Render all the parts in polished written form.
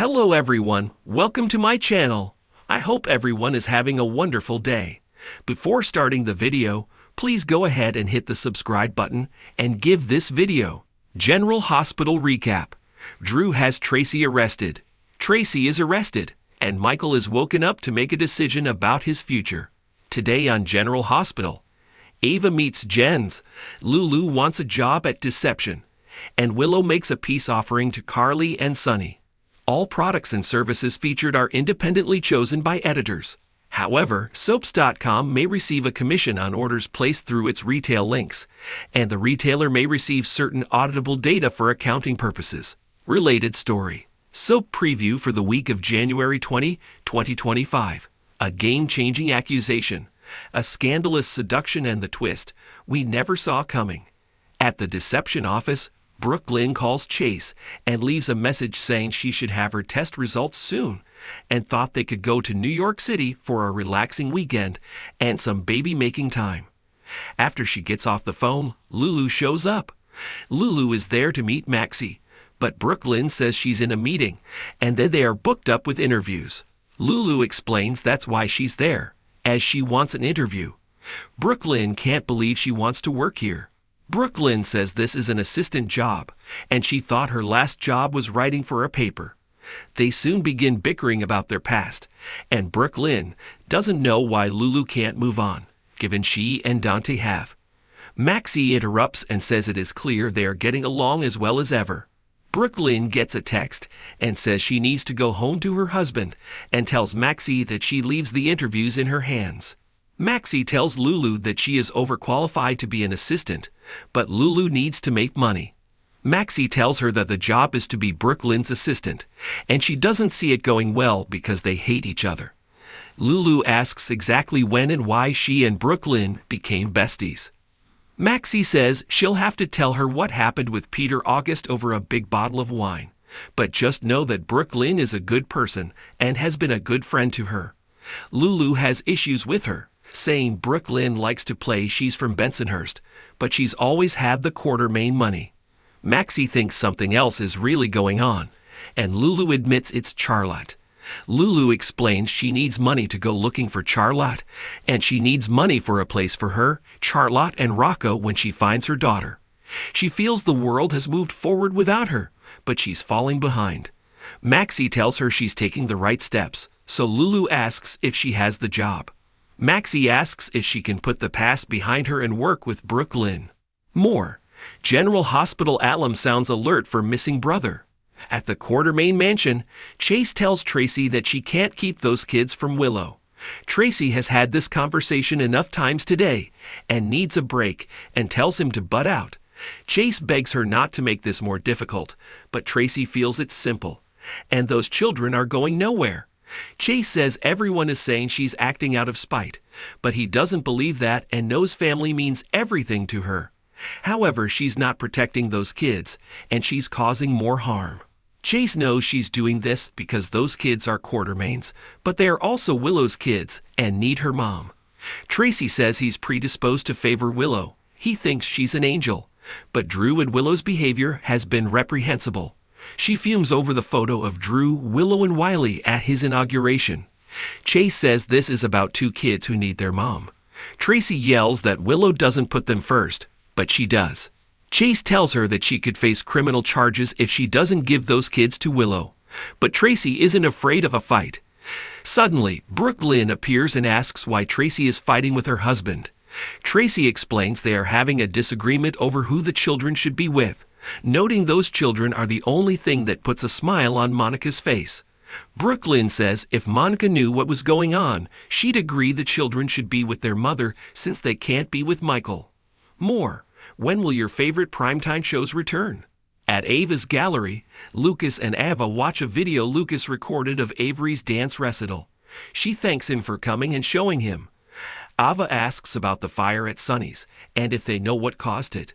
Hello everyone, welcome to my channel. I hope everyone is having a wonderful day. Before starting the video, please go ahead and hit the subscribe button and give this video. General Hospital Recap. Drew has Tracy arrested. Tracy is arrested, and Michael is woken up to make a decision about his future. Today on General Hospital, Ava meets Jens, Lulu wants a job at Deception, and Willow makes a peace offering to Carly and Sunny. All products and services featured are independently chosen by editors. However, soaps.com may receive a commission on orders placed through its retail links, and the retailer may receive certain auditable data for accounting purposes. Related story. Soap preview for the week of January 20, 2025. A game-changing accusation, a scandalous seduction, and the twist we never saw coming. At the Deception office, Brooklyn calls Chase and leaves a message saying she should have her test results soon, and thought they could go to New York City for a relaxing weekend and some baby-making time. After she gets off the phone, Lulu shows up. Lulu is there to meet Maxie, but Brooklyn says she's in a meeting, and then they are booked up with interviews. Lulu explains that's why she's there, as she wants an interview. Brooklyn can't believe she wants to work here. Brooklyn says this is an assistant job, and she thought her last job was writing for a paper. They soon begin bickering about their past, and Brooklyn doesn't know why Lulu can't move on, given she and Dante have. Maxie interrupts and says it is clear they are getting along as well as ever. Brooklyn gets a text and says she needs to go home to her husband and tells Maxie that she leaves the interviews in her hands. Maxie tells Lulu that she is overqualified to be an assistant, but Lulu needs to make money. Maxie tells her that the job is to be Brooklyn's assistant, and she doesn't see it going well because they hate each other. Lulu asks exactly when and why she and Brooklyn became besties. Maxie says she'll have to tell her what happened with Peter August over a big bottle of wine, but just know that Brooklyn is a good person and has been a good friend to her. Lulu has issues with her, saying Brooklyn likes to play she's from Bensonhurst, but she's always had the Quartermain money. Maxie thinks something else is really going on, and Lulu admits it's Charlotte. Lulu explains she needs money to go looking for Charlotte, and she needs money for a place for her, Charlotte, and Rocco when she finds her daughter. She feels the world has moved forward without her, but she's falling behind. Maxie tells her she's taking the right steps, so Lulu asks if she has the job. Maxie asks if she can put the past behind her and work with Brooklyn. More. General Hospital alum sounds alert for missing brother. At the Quartermain mansion, Chase tells Tracy that she can't keep those kids from Willow. Tracy has had this conversation enough times today and needs a break and tells him to butt out. Chase begs her not to make this more difficult, but Tracy feels it's simple, and those children are going nowhere. Chase says everyone is saying she's acting out of spite, but he doesn't believe that and knows family means everything to her. However, she's not protecting those kids, and she's causing more harm. Chase knows she's doing this because those kids are Quartermains, but they are also Willow's kids and need her mom. Tracy says he's predisposed to favor Willow. He thinks she's an angel, but Drew and Willow's behavior has been reprehensible. She fumes over the photo of Drew, Willow, and Wiley at his inauguration. Chase says this is about two kids who need their mom. Tracy yells that Willow doesn't put them first, but she does. Chase tells her that she could face criminal charges if she doesn't give those kids to Willow, but Tracy isn't afraid of a fight. Suddenly, Brooklyn appears and asks why Tracy is fighting with her husband. Tracy explains they are having a disagreement over who the children should be with, noting those children are the only thing that puts a smile on Monica's face. Brooklyn says if Monica knew what was going on, she'd agree the children should be with their mother since they can't be with Michael. More. When will your favorite primetime shows return? At Ava's gallery, Lucas and Ava watch a video Lucas recorded of Avery's dance recital. She thanks him for coming and showing him. Ava asks about the fire at Sunny's and if they know what caused it.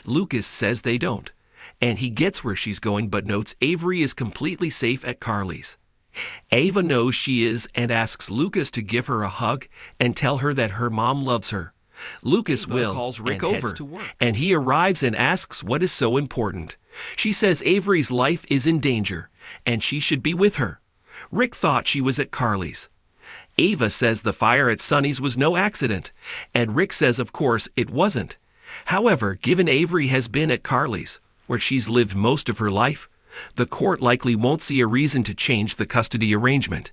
Lucas says they don't, and he gets where she's going but notes Avery is completely safe at Carly's. Ava knows she is and asks Lucas to give her a hug and tell her that her mom loves her. Lucas calls Rick over, and he arrives and asks what is so important. She says Avery's life is in danger, and she should be with her. Rick thought she was at Carly's. Ava says the fire at Sunny's was no accident, and Rick says of course it wasn't. However, given Avery has been at Carly's, where she's lived most of her life, the court likely won't see a reason to change the custody arrangement.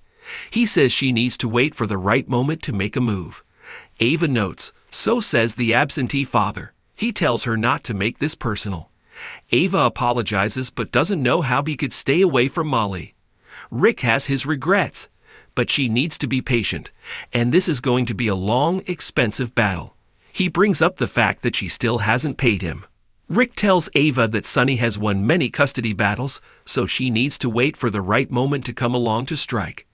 He says she needs to wait for the right moment to make a move. Ava notes, so says the absentee father. He tells her not to make this personal. Ava apologizes but doesn't know how he could stay away from Molly. Rick has his regrets, but she needs to be patient, and this is going to be a long, expensive battle. He brings up the fact that she still hasn't paid him. Rick tells Ava that Sunny has won many custody battles, so she needs to wait for the right moment to come along to strike.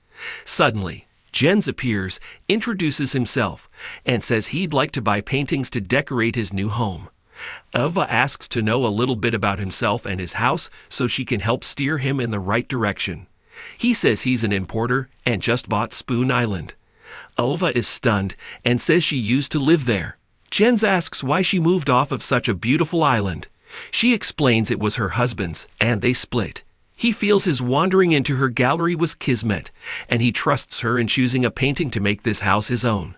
Suddenly, Jens appears, introduces himself, and says he'd like to buy paintings to decorate his new home. Ava asks to know a little bit about himself and his house so she can help steer him in the right direction. He says he's an importer and just bought Spoon Island. Ava is stunned and says she used to live there. Jens asks why she moved off of such a beautiful island. She explains it was her husband's, and they split. He feels his wandering into her gallery was kismet, and he trusts her in choosing a painting to make this house his own.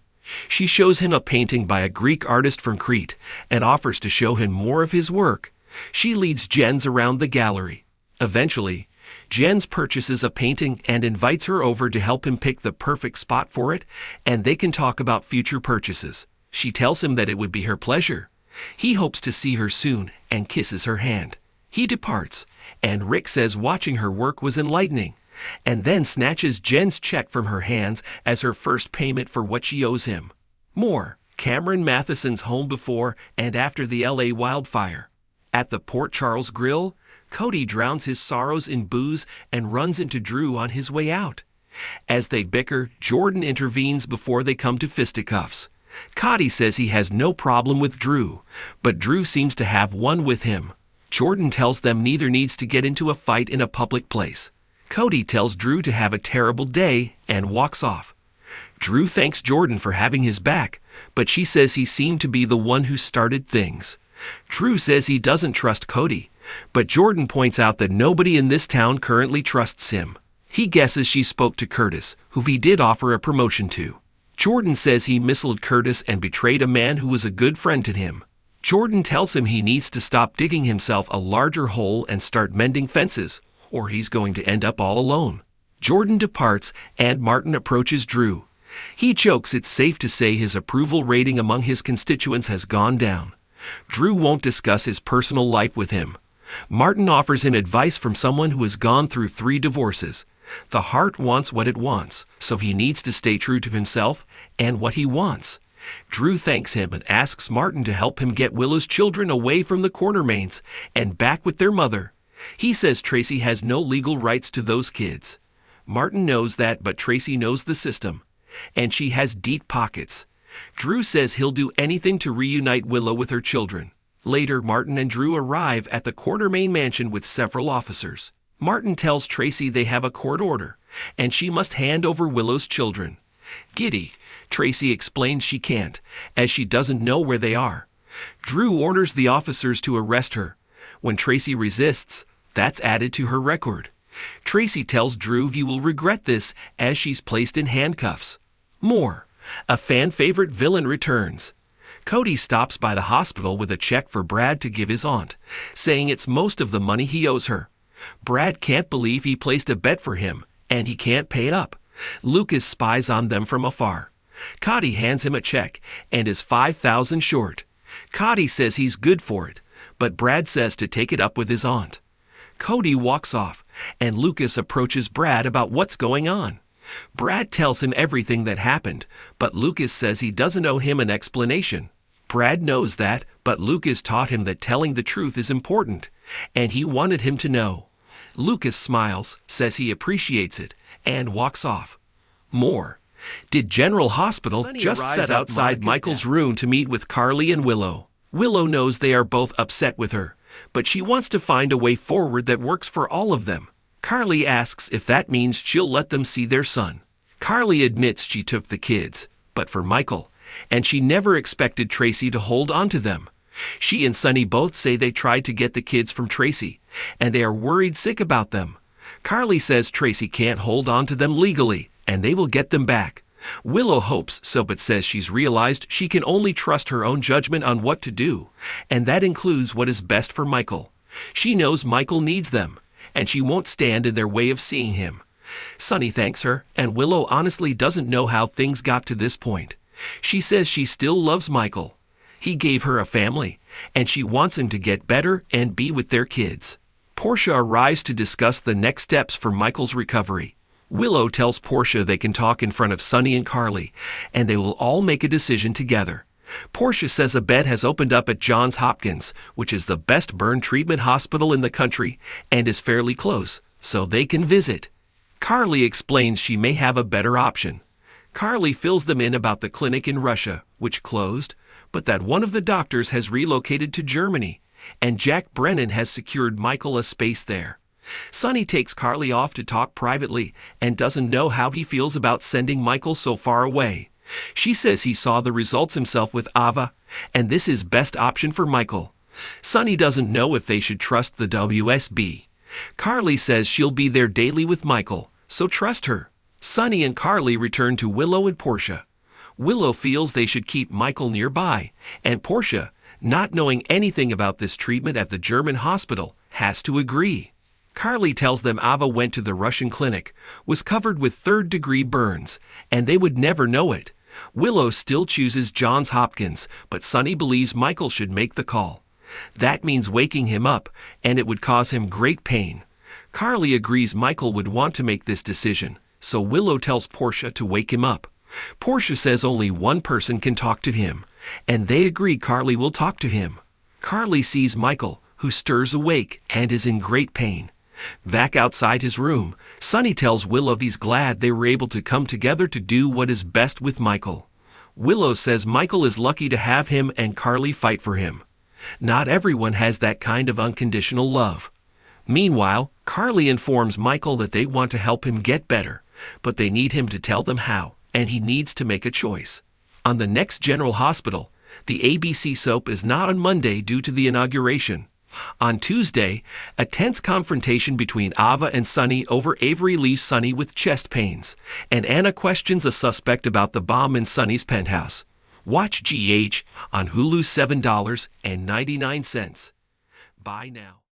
She shows him a painting by a Greek artist from Crete and offers to show him more of his work. She leads Jens around the gallery. Eventually, Jens purchases a painting and invites her over to help him pick the perfect spot for it, and they can talk about future purchases. She tells him that it would be her pleasure. He hopes to see her soon and kisses her hand. He departs, and Rick says watching her work was enlightening, and then snatches Jen's check from her hands as her first payment for what she owes him. More, Cameron Matheson's home before and after the LA wildfire. At the Port Charles Grill, Cody drowns his sorrows in booze and runs into Drew on his way out. As they bicker, Jordan intervenes before they come to fisticuffs. Cody says he has no problem with Drew, but Drew seems to have one with him. Jordan tells them neither needs to get into a fight in a public place. Cody tells Drew to have a terrible day and walks off. Drew thanks Jordan for having his back, but she says he seemed to be the one who started things. Drew says he doesn't trust Cody, but Jordan points out that nobody in this town currently trusts him. He guesses she spoke to Curtis, who he did offer a promotion to. Jordan says he misled Curtis and betrayed a man who was a good friend to him. Jordan tells him he needs to stop digging himself a larger hole and start mending fences, or he's going to end up all alone. Jordan departs, and Martin approaches Drew. He jokes it's safe to say his approval rating among his constituents has gone down. Drew won't discuss his personal life with him. Martin offers him advice from someone who has gone through 3 divorces. The heart wants what it wants, so he needs to stay true to himself and what he wants. Drew thanks him and asks Martin to help him get Willow's children away from the Cornermains and back with their mother. He says Tracy has no legal rights to those kids. Martin knows that, but Tracy knows the system, and she has deep pockets. Drew says he'll do anything to reunite Willow with her children. Later, Martin and Drew arrive at the Cornermain mansion with several officers. Martin tells Tracy they have a court order, and she must hand over Willow's children. Giddy, Tracy explains she can't, as she doesn't know where they are. Drew orders the officers to arrest her. When Tracy resists, that's added to her record. Tracy tells Drew he will regret this as she's placed in handcuffs. More, a fan-favorite villain returns. Cody stops by the hospital with a check for Brad to give his aunt, saying it's most of the money he owes her. Brad can't believe he placed a bet for him, and he can't pay it up. Lucas spies on them from afar. Cody hands him a check and is $5,000 short. Cody says he's good for it, but Brad says to take it up with his aunt. Cody walks off, and Lucas approaches Brad about what's going on. Brad tells him everything that happened, but Lucas says he doesn't owe him an explanation. Brad knows that, but Lucas taught him that telling the truth is important, and he wanted him to know. Lucas smiles, says he appreciates it, and walks off. More. Did General Hospital Sunny just set outside Monica's Michael's desk. room to meet with Carly and Willow. Willow knows they are both upset with her, but she wants to find a way forward that works for all of them. Carly asks if that means she'll let them see their son. Carly admits she took the kids, but for Michael, and she never expected Tracy to hold on to them. She and Sunny both say they tried to get the kids from Tracy, and they are worried sick about them. Carly says Tracy can't hold on to them legally, and they will get them back. Willow hopes so but says she's realized she can only trust her own judgment on what to do, and that includes what is best for Michael. She knows Michael needs them, and she won't stand in their way of seeing him. Sunny thanks her, and Willow honestly doesn't know how things got to this point. She says she still loves Michael. He gave her a family, and she wants him to get better and be with their kids. Portia arrives to discuss the next steps for Michael's recovery. Willow tells Portia they can talk in front of Sunny and Carly, and they will all make a decision together. Portia says a bed has opened up at Johns Hopkins, which is the best burn treatment hospital in the country and is fairly close, so they can visit. Carly explains she may have a better option. Carly fills them in about the clinic in Russia, which closed, but that one of the doctors has relocated to Germany, and Jack Brennan has secured Michael a space there. Sunny takes Carly off to talk privately and doesn't know how he feels about sending Michael so far away. She says he saw the results himself with Ava, and this is best option for Michael. Sunny doesn't know if they should trust the WSB. Carly says she'll be there daily with Michael, so trust her. Sunny and Carly return to Willow and Portia. Willow feels they should keep Michael nearby, and Portia, not knowing anything about this treatment at the German hospital, has to agree. Carly tells them Ava went to the Russian clinic, was covered with third-degree burns, and they would never know it. Willow still chooses Johns Hopkins, but Sunny believes Michael should make the call. That means waking him up, and it would cause him great pain. Carly agrees Michael would want to make this decision, so Willow tells Portia to wake him up. Portia says only one person can talk to him, and they agree Carly will talk to him. Carly sees Michael, who stirs awake and is in great pain. Back outside his room, Sunny tells Willow he's glad they were able to come together to do what is best with Michael. Willow says Michael is lucky to have him and Carly fight for him. Not everyone has that kind of unconditional love. Meanwhile, Carly informs Michael that they want to help him get better, but they need him to tell them how, and he needs to make a choice. On the next General Hospital, the ABC soap is not on Monday due to the inauguration. On Tuesday, a tense confrontation between Ava and Sunny over Avery leaves Sunny with chest pains, and Anna questions a suspect about the bomb in Sunny's penthouse. Watch GH on Hulu $7.99. Bye now.